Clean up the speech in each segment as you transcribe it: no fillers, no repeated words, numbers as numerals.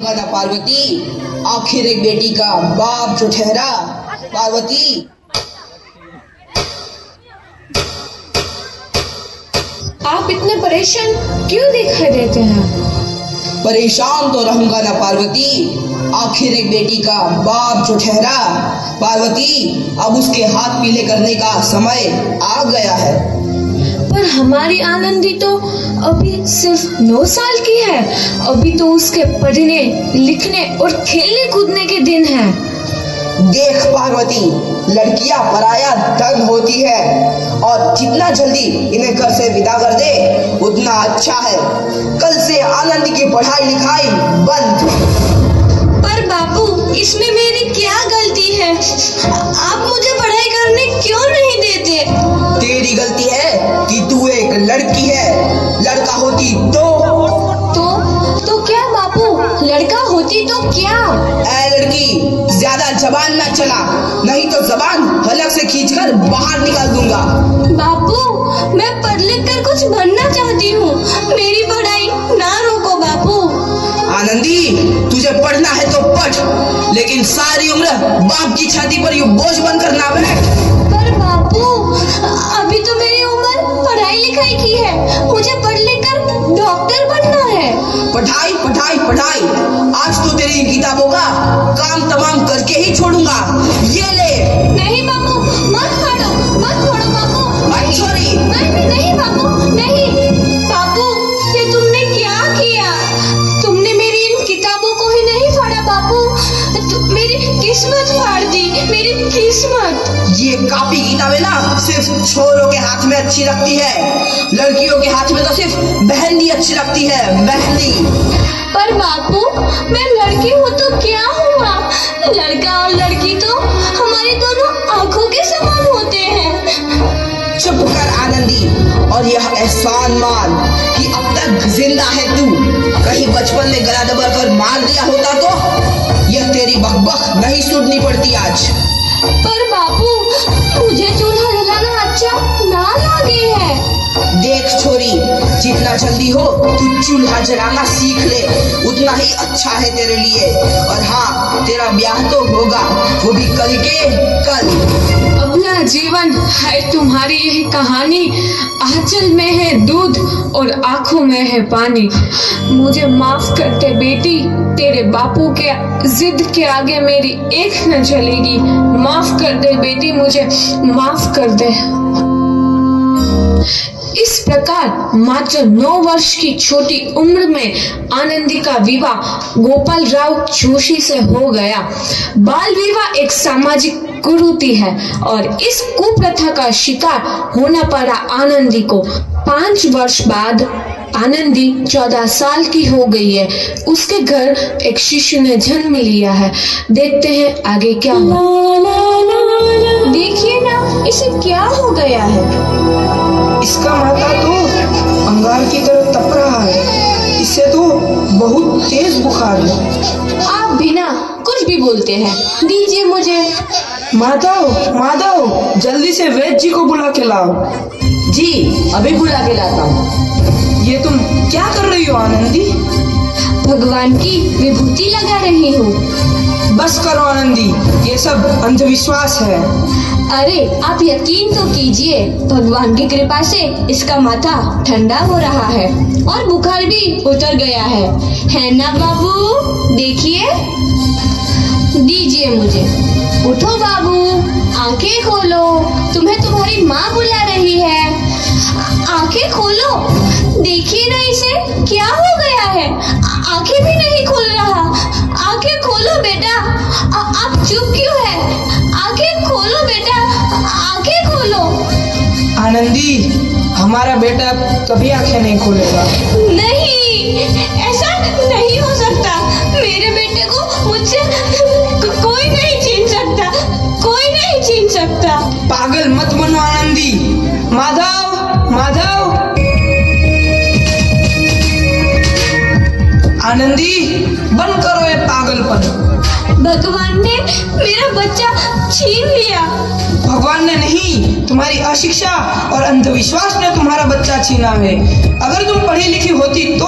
ना पार्वती, आखिर एक बेटी का बाप जो ठहरा। पार्वती, आप इतने परेशान क्यों दिखाई देते हैं? परेशान तो रहूंगा ना पार्वती, आखिर एक बेटी का बाप जो ठहरा। पार्वती, अब उसके हाथ पीले करने का समय आ गया है। पर हमारी आनंदी तो अभी सिर्फ 9 साल की है। अभी तो उसके पढ़ने लिखने और खेलने कूदने के दिन हैं। देख पार्वती, लड़कियां पराया धन होती है और जितना जल्दी इन्हें घर से विदा कर दे उतना अच्छा है। कल से आनंद की पढ़ाई लिखाई बंद। पर बापू, इसमें मेरी क्या गलती है? आप मुझे पढ़ाई करने क्यों नहीं देते? तेरी गलती है कि तू एक लड़की है। लड़का होती तो क्या बापू? लड़का होती तो क्या? ऐ लड़की, ज्यादा जबान ना चला, नहीं तो जबान हलक से खींचकर बाहर निकाल दूंगा। बापू, मैं पढ़ लिख कर कुछ बनना चाहती हूँ। मेरी पढ़ाई ना रोको बापू। आनंदी, तुझे पढ़ना है तो पढ़, लेकिन सारी उम्र बाप की छाती पर यूं बोझ बनकर ना बैठ। पर बापू, अभी तो मेरी उम्र पढ़ाई लिखाई की है। मुझे पढ़ लिख कर डॉक्टर बनना है। पढ़ाई पढ़ाई पढ़ाई, आज तो तेरी इन किताबों का काम तमाम करके ही छोड़ूंगा। ये ले। नहीं बापू, मत छोड़ो बापू। छोरी। नहीं बापू, नहीं। बापू, ये तुमने क्या किया? तुमने मेरी इन किताबों को ही नहीं फाड़ा बापू, मेरी किस्मत फाड़ दी, मेरी किस्मत। ये कॉपी किताबें ना सिर्फ छोरों के हाथ में अच्छी लगती है, लड़कियों के हाथ में तो सिर्फ मेहंदी अच्छी लगती है, मेहंदी। पर बापू, मैं लड़की हूँ तो क्या हुआ? लड़का और लड़की तो हमारी दोनों आंखों के समान होते हैं। चुप कर आनंदी, और यह एहसान मान कि अब तक जिंदा है तू। कहीं बचपन में गला दबाकर मार दिया होता तो यह तेरी बकबक नहीं सुननी पड़ती आज। पर बापू, मुझे चूल्हा जलाना अच्छा ना लगे है। देख छोरी, जितना जल्दी हो तू चूल्हा जलाना सीख ले, उतना ही अच्छा है तेरे लिए। और हाँ, तेरा ब्याह तो होगा, वो भी कल के कल। अपना जीवन है तुम्हारी यही कहानी। आंचल में है दूध और आंखों में है पानी। मुझे माफ कर दे बेटी, तेरे बापू के जिद के आगे मेरी एक न चलेगी। माफ कर दे बेटी, मुझे माफ कर दे। इस प्रकार मात्र 9 वर्ष की छोटी उम्र में आनंदी का विवाह गोपाल राव जोशी से हो गया। बाल विवाह एक सामाजिक कुरीति है और इस कुप्रथा का शिकार होना पड़ा आनंदी को। 5 वर्ष बाद आनंदी 14 साल की हो गई है। उसके घर एक शिशु ने जन्म लिया है। देखते हैं आगे क्या हुआ। देखिए ना, इसे क्या हो गया है? इसका माथा तो अंगार की तरह तप रहा है। इसे तो बहुत तेज बुखार है। आप बिना कुछ भी बोलते हैं, दीजिए मुझे। माधव, जल्दी से वैद्य जी को बुला के लाओ। जी, अभी बुला के लाता हूँ। ये तुम क्या कर रही हो आनंदी? भगवान की विभूति लगा रही हूँ। बस करो आनंदी, ये सब अंधविश्वास है। अरे आप यकीन तो कीजिए, भगवान की कृपा से इसका माथा ठंडा हो रहा है और बुखार भी उतर गया है ना बाबू? देखिए, दीजिए मुझे। उठो बाबू, आंखें खोलो, तुम्हें तुम्हारी माँ बुला रही है। आंखें खोलो, देखिए ना इसे क्या हो गया है। आंखें भी नहीं खोल रहा। आंखें खोलो बेटा। आप चुप क्यों है? आंखें खोलो बेटा, आंखें खोलो। आनंदी, हमारा बेटा कभी आंखें नहीं खोलेगा। नहीं, ऐसा नहीं हो सकता। मेरे बेटे को मुझसे कोई नहीं छीन सकता, कोई नहीं छीन सकता। पागल मत बनो आनंदी। माधव, आनंदी, बंद करो ये पागलपन। भगवान ने मेरा बच्चा छीन लिया। भगवान ने नहीं, तुम्हारी अशिक्षा और अंधविश्वास ने तुम्हारा बच्चा छीना है। अगर तुम पढ़ी लिखी होती तो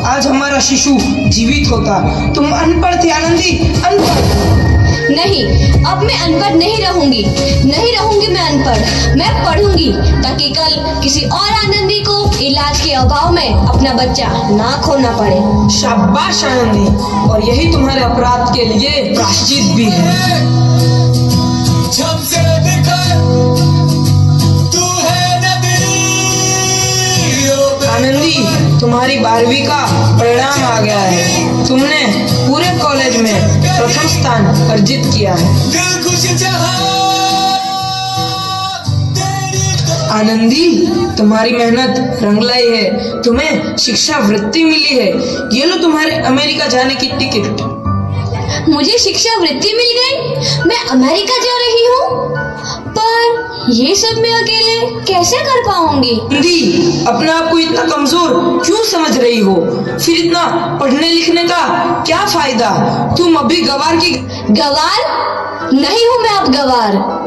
आज हमारा शिशु जीवित होता। तुम अनपढ़ थी आनंदी, अनपढ़। नहीं, अब मैं अनपढ़ नहीं रहूंगी मैं अनपढ़। मैं पढ़ूंगी ताकि कल किसी और आनंदी को इलाज के अभाव में अपना बच्चा ना खोना पड़े। शाबाश आनंदी, और यही तुम्हारे अपराध के लिए प्रायश्चित भी है। आनंदी, तुम्हारी 12वीं का परिणाम आ गया है। तुमने पूरे कॉलेज में प्रथम स्थान अर्जित किया है। आनंदी, तुम्हारी मेहनत रंग लाई है। तुम्हें शिक्षा वृत्ति मिली है। ये लो तुम्हारे अमेरिका जाने की टिकट। मुझे शिक्षा वृत्ति मिल गई, मैं अमेरिका जा रही हूँ। पर ये सब मैं अकेले कैसे कर पाऊंगी? आनंदी, अपने आप को इतना कमजोर क्यों समझ रही हो? फिर इतना पढ़ने लिखने का क्या फायदा? तुम अभी गवार की गवार नहीं हूँ मैं अब गवार।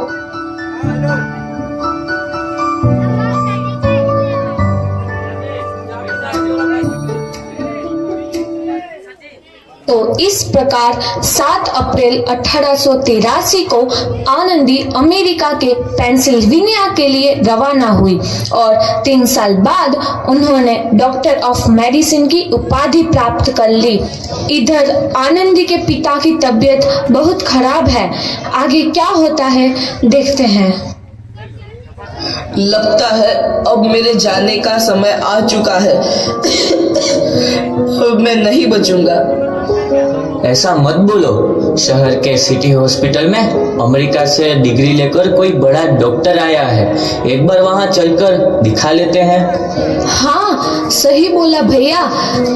तो इस प्रकार 7 अप्रैल 1883 को आनंदी अमेरिका के पेंसिल्वेनिया के लिए रवाना हुई और 3 साल बाद उन्होंने डॉक्टर ऑफ मेडिसिन की उपाधि प्राप्त कर ली। इधर आनंदी के पिता की तबीयत बहुत खराब है। आगे क्या होता है देखते हैं। लगता है अब मेरे जाने का समय आ चुका है। मैं नहीं बचूंगा। ऐसा मत बोलो। शहर के सिटी हॉस्पिटल में अमेरिका से डिग्री लेकर कोई बड़ा डॉक्टर आया है। एक बार वहां चलकर दिखा लेते हैं। हाँ, सही बोला भैया।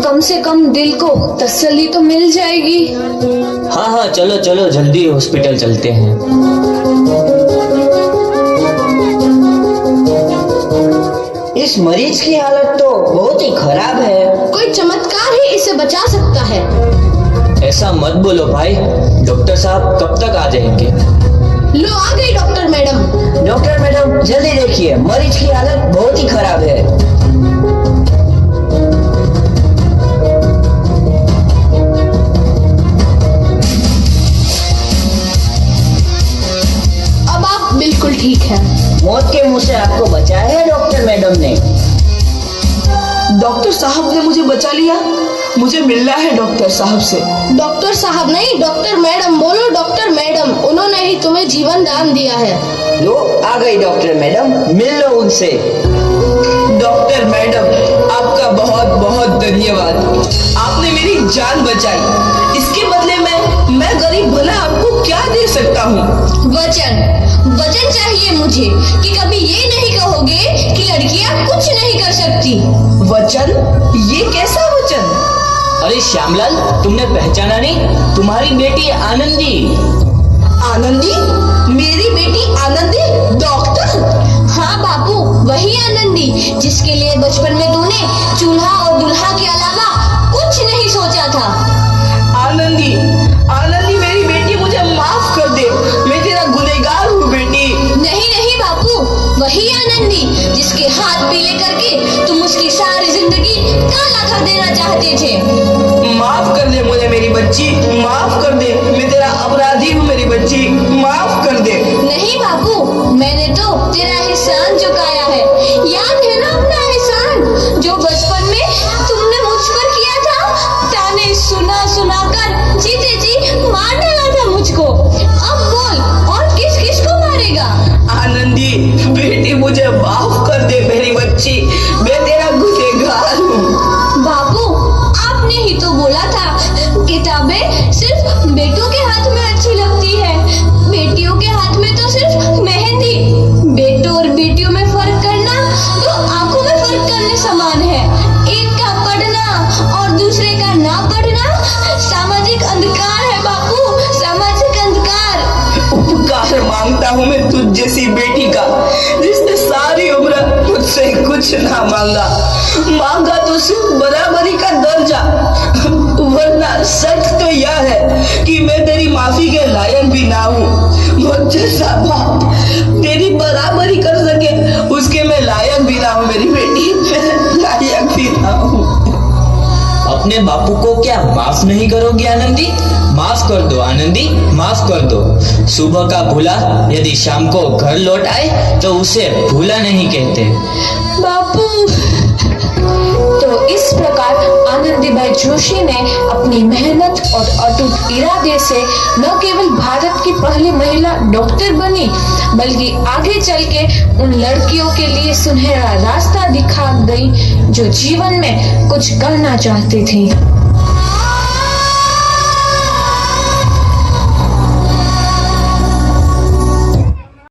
कम से कम दिल को तसल्ली तो मिल जाएगी। हाँ, चलो चलो जल्दी हॉस्पिटल चलते हैं। इस मरीज की हालत तो बहुत ही खराब है। कोई चमत्कार ही इसे बचा सकता है। ऐसा मत बोलो भाई। डॉक्टर साहब कब तक आ जाएंगे? लो आ गई डॉक्टर मैडम। डॉक्टर मैडम जल्दी देखिए, मरीज की हालत बहुत ही खराब है। अब आप बिल्कुल ठीक है। मौत के मुंह से आपको बचाया है डॉक्टर मैडम ने। डॉक्टर साहब ने मुझे बचा लिया। मुझे मिलना है डॉक्टर साहब से। डॉक्टर साहब नहीं, डॉक्टर मैडम बोलो। डॉक्टर मैडम, उन्होंने ही तुम्हें जीवन दान दिया है। लो आ गई डॉक्टर मैडम, मिल लो उनसे। डॉक्टर मैडम, आपका बहुत बहुत धन्यवाद। आपने मेरी जान बचाई। इसके बदले में मैं गरीब भला आपको क्या दे सकता हूँ? वचन चाहिए मुझे कि कभी ये नहीं कहोगे कि लड़कियां कुछ नहीं कर सकती। वचन? ये कैसा वचन? अरे श्यामलाल, तुमने पहचाना नहीं? तुम्हारी बेटी आनंदी। आनंदी? मेरी बेटी आनंदी? डॉक्टर? हाँ बापू, वही आनंदी जिसके लिए बचपन में तूने चूल्हा और दूल्हा के अलावा कुछ नहीं सोचा था। आनंदी, आनंदी मेरी बेटी, मुझे माफ कर दे। मैं तेरा गुनहगार हूँ बेटी। नहीं बापू, वही आनंदी जिसके हाथ पीले करके तुम उसकी सारी जिंदगी काला कर देना चाहते थे। माफ कर दे मुझे मेरी बच्ची, माफ कर दे। मैं तेरा अपराधी हूँ मेरी बच्ची, माफ कर दे। नहीं बापू, मैंने तो तेरा एहसान चुकाया है। याद है ना अपना एहसान जो बचपन में तुमने मुझ पर किया था? ताने सुना कर जीते जी मार डाला था मुझको। अब बोल, और किस किस को मारेगा? आनंदी बेटी, मुझे माफ कर दे मेरी बच्ची। मैं तेरा गुनहगार हूँ। बापू, आपने ही तो बोला था किताबें सिर्फ बेटों के हाथ में अच्छी लगती है, बेटियों के हाथ में तो सिर्फ मेहंदी। बेटों और बेटियों में फर्क करना तो आंखों में फर्क करने समान है। एक का पढ़ना और दूसरे का ना पढ़ना सामाजिक अंधकार है बापू, सामाजिक अंधकार। उपकार मांगता हूँ मैं तुझ जैसी बेटी का, जिसने सारी उम्र मुझसे कुछ ना मांगा तो सिर्फ बराबरी का दर्जा। वरना सच तो यह है कि मैं तेरी माफी के लायक भी ना हूँ। मुझे सा बाप मेरी बराबरी कर सके उसके मैं लायक भी ना हूँ मेरी बेटी, मैं लायक भी ना हूँ। अपने बापू को क्या माफ नहीं करोगी आनंदी? माफ कर दो आनंदी, माफ कर दो। सुबह का भूला यदि शाम को घर लौट आए तो उसे भूला नहीं कहते। बापू। तो इस प्रकार आनंदीबाई जोशी ने अपनी मेहनत और अटूट इरादे से न केवल भारत की पहली महिला डॉक्टर बनी, बल्कि आगे चल के उन लड़कियों के लिए सुनहरा रास्ता दिखा गई जो जीवन में कुछ करना चाहती थी।